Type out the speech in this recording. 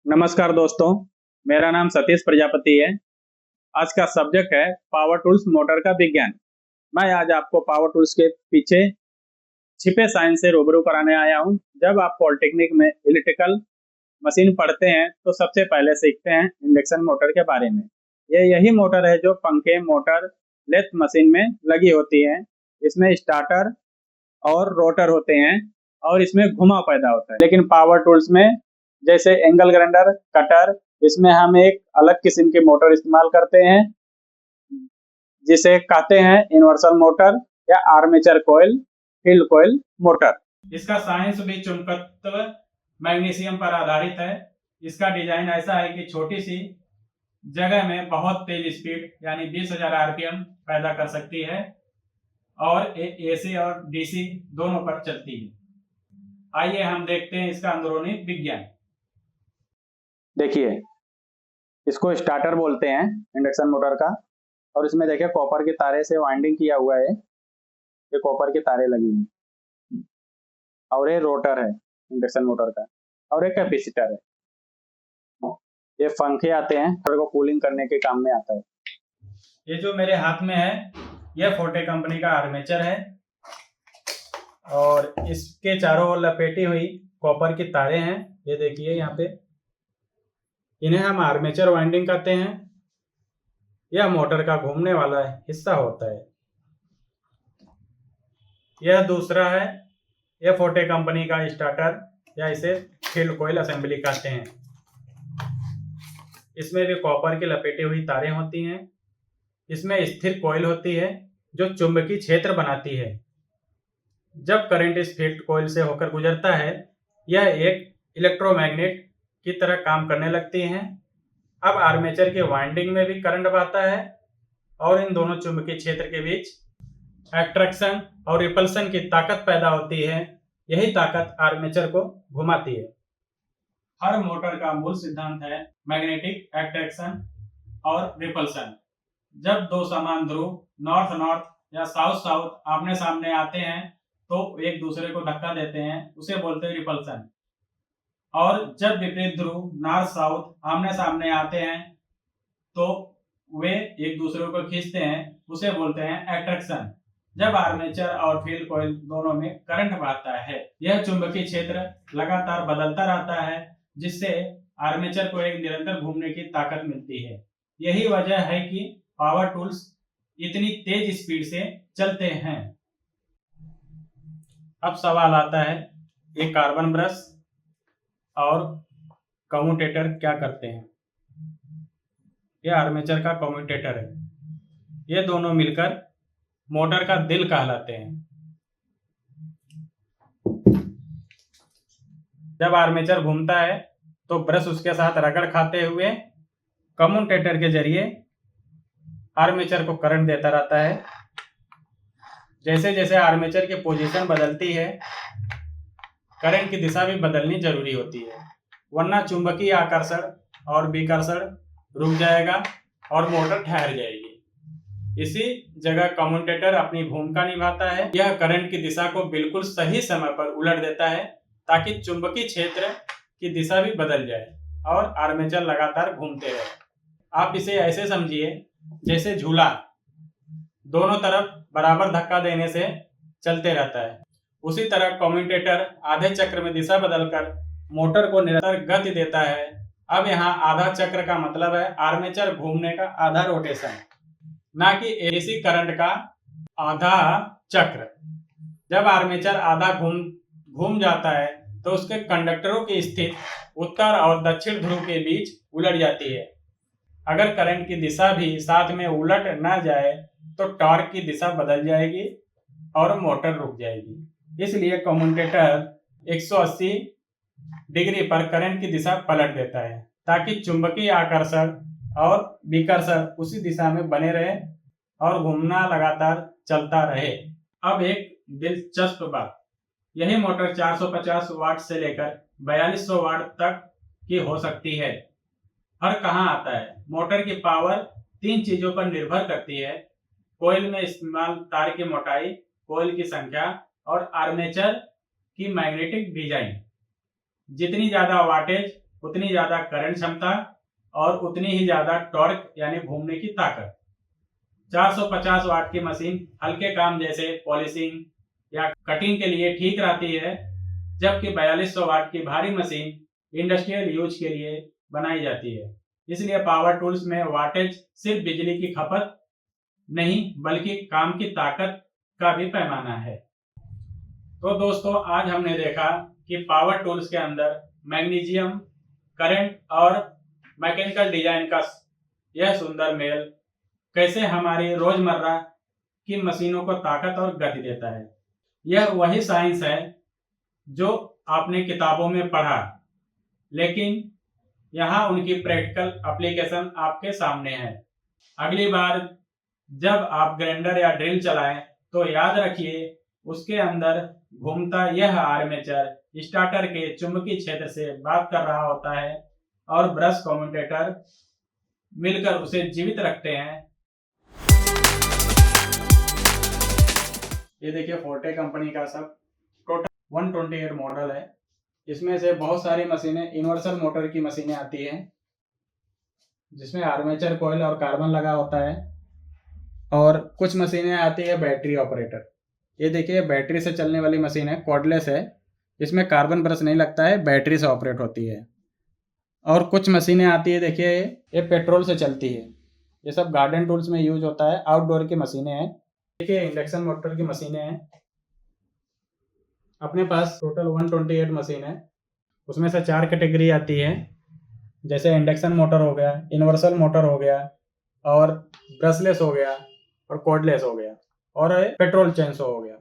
नमस्कार दोस्तों, मेरा नाम सतीश प्रजापति है। आज का सब्जेक्ट है पावर टूल्स मोटर का विज्ञान। मैं आज आपको पावर टूल्स के पीछे छिपे साइंस से रूबरू कराने आया हूं। जब आप पॉलिटेक्निक में इलेक्ट्रिकल मशीन पढ़ते हैं तो सबसे पहले सीखते हैं इंडक्शन मोटर के बारे में। यही मोटर है जो पंखे, मोटर, लेथ मशीन में लगी होती है। इसमें स्टार्टर और रोटर होते हैं और इसमें घुमाव पैदा होता है। लेकिन पावर टूल्स में जैसे एंगल ग्राइंडर, कटर, इसमें हम एक अलग किस्म की मोटर इस्तेमाल करते हैं जिसे कहते हैं यूनिवर्सल मोटर या armature coil, field coil motor. इसका साइंस भी चुंबकत्व मैग्नीशियम पर आधारित है। इसका डिजाइन ऐसा है कि छोटी सी जगह में बहुत तेज स्पीड यानी 20,000 आरपीएम पैदा कर सकती है और एसी और डीसी दोनों पर चलती है। आइए हम देखते हैं इसका अंदरूनी विज्ञान। देखिए, इसको स्टार्टर बोलते हैं इंडक्शन मोटर का। और इसमें देखिए कॉपर के तारे से वाइंडिंग किया हुआ है। ये कॉपर के तारे लगी हैं और ये रोटर है इंडक्शन मोटर का और एक कैपेसिटर है। ये पंखे आते हैं, मोटर को कूलिंग करने के काम में आता है। ये जो मेरे हाथ में है यह फोर्टे कंपनी का आर्मेचर है और इसके चारों ओर लपेटी हुई कॉपर की तारे हैं। ये देखिए यहाँ पे, इन्हें हम आर्मेचर वाइंडिंग कहते हैं। यह मोटर का घूमने वाला हिस्सा होता है। यह दूसरा है, यह फोर्टे कंपनी का स्टार्टर या इसे फील्ड कॉइल असेंबली कहते हैं। इसमें भी कॉपर की लपेटी हुई तारें होती हैं। इसमें स्थिर कॉइल होती है जो चुंबकीय क्षेत्र बनाती है। जब करंट इस फील्ड कॉइल से होकर गुजरता है, यह एक इलेक्ट्रोमैग्नेट की तरह काम करने लगती हैं। अब आर्मेचर के वाइंडिंग में भी करंट बहता है और इन दोनों चुंबकीय क्षेत्र के बीच अट्रैक्शन और रिपल्शन की ताकत पैदा होती है। यही ताकत आर्मेचर को घुमाती है। हर मोटर का मूल सिद्धांत है मैग्नेटिक अट्रैक्शन और रिपल्शन। जब दो समान ध्रुव नॉर्थ नॉर्थ या साउथ साउथ आमने सामने आते हैं तो एक दूसरे को धक्का देते हैं, उसे बोलते हैं रिपल्शन। और जब विपरीत ध्रुव नॉर्थ साउथ आमने सामने आते हैं तो वे एक दूसरे को खींचते हैं, उसे बोलते हैं अट्रैक्शन। जब आर्मेचर और फील्ड कॉइल दोनों में करंट बहता है, यह चुंबकीय क्षेत्र लगातार बदलता रहता है जिससे आर्मेचर को एक निरंतर घूमने की ताकत मिलती है। यही वजह है कि पावर टूल्स इतनी तेज स्पीड से चलते हैं। अब सवाल आता है, ये कार्बन ब्रश और कम्यूटेटर क्या करते हैं? यह आर्मेचर का कम्यूटेटर है। ये दोनों मिलकर मोटर का दिल कहलाते हैं। जब आर्मेचर घूमता है तो ब्रश उसके साथ रगड़ खाते हुए कम्यूटेटर के जरिए आर्मेचर को करंट देता रहता है। जैसे जैसे आर्मेचर की पोजीशन बदलती है, करंट की दिशा भी बदलनी जरूरी होती है, वरना चुंबकीय आकर्षण और विकर्षण रुक जाएगा और मोटर ठहर जाएगी। इसी जगह कम्यूटेटर अपनी भूमिका निभाता है। यह करंट की दिशा को बिल्कुल सही समय पर उलट देता है ताकि चुंबकीय क्षेत्र की दिशा भी बदल जाए और आर्मेचर लगातार घूमते रहे। आप इसे ऐसे समझिए जैसे झूला दोनों तरफ बराबर धक्का देने से चलते रहता है। उसी तरह कम्यूटेटर आधे चक्र में दिशा बदलकर मोटर को निरंतर गति देता है। अब यहाँ आधा चक्र का मतलब है आर्मेचर घूमने का आधा रोटेशन, ना कि एसी करंट का आधा चक्र। जब आर्मेचर आधा घूम जाता है तो उसके कंडक्टरों की स्थिति उत्तर और दक्षिण ध्रुव के बीच उलट जाती है। अगर करंट की दिशा भी साथ में उलट न जाए तो टॉर्क की दिशा बदल जाएगी और मोटर रुक जाएगी। इसलिए कम्यूटेटर 180 डिग्री पर करंट की दिशा पलट देता है ताकि चुंबकीय आकर्षण और विकर्षण उसी दिशा में बने रहे और घूमना लगातार चलता रहे। अब एक दिलचस्प बात, यही मोटर 450 वाट से लेकर 4200 वाट तक की हो सकती है। और कहाँ आता है? मोटर की पावर 3 चीजों पर निर्भर करती है: कोयल में इस्तेमाल तार की मोटाई, कोयल की संख्या और आर्मेचर की मैग्नेटिक डिजाइन। जितनी ज्यादा वाटेज उतनी ज़्यादा करंट क्षमता और उतनी ही ज़्यादा टॉर्क यानी घूमने की ताकत। 450 वाट की मशीन हल्के काम जैसे पॉलिशिंग या कटिंग के लिए ठीक रहती है, जबकि 4200 वाट की भारी मशीन इंडस्ट्रियल यूज के लिए बनाई जाती है। इसलिए पावर टूल्स में वाटेज सिर्फ बिजली की खपत नहीं बल्कि काम की ताकत का भी पैमाना है। तो दोस्तों, आज हमने देखा कि पावर टूल्स के अंदर मैग्नीशियम, करंट और मैकेनिकल डिजाइन का यह सुंदर मेल कैसे हमारी रोजमर्रा की मशीनों को ताकत और गति देता है। यह वही साइंस है जो आपने किताबों में पढ़ा, लेकिन यहाँ उनकी प्रैक्टिकल एप्लीकेशन आपके सामने है। अगली बार जब आप ग्राइंडर या ड्रिल चलाएं तो याद रखिए उसके अंदर घूमता यह आर्मेचर स्टार्टर के चुंबकीय क्षेत्र से बात कर रहा होता है और ब्रश कम्यूटेटर मिलकर उसे जीवित रखते हैं। ये देखिए फोर्टे कंपनी का सब टोटल 128 मॉडल है। इसमें से बहुत सारी मशीनें यूनिवर्सल मोटर की मशीनें आती हैं, जिसमें आर्मेचर कॉइल और कार्बन लगा होता है, और कुछ मशीनें आती है बैटरी ऑपरेटर। ये देखिए बैटरी से चलने वाली मशीन है, कॉर्डलेस है, इसमें कार्बन ब्रश नहीं लगता है, बैटरी से ऑपरेट होती है। और कुछ मशीनें आती है, देखिए ये पेट्रोल से चलती है। ये सब गार्डन टूल्स में यूज होता है, आउटडोर की मशीनें हैं। देखिए इंडक्शन मोटर की मशीनें हैं। अपने पास टोटल 128 मशीन है, उसमें से 4 कैटेगरी आती है, जैसे इंडक्शन मोटर हो गया, यूनिवर्सल मोटर हो गया, और ब्रशलेस हो गया, और कॉर्डलेस हो गया, और पेट्रोल चेंसो हो गया।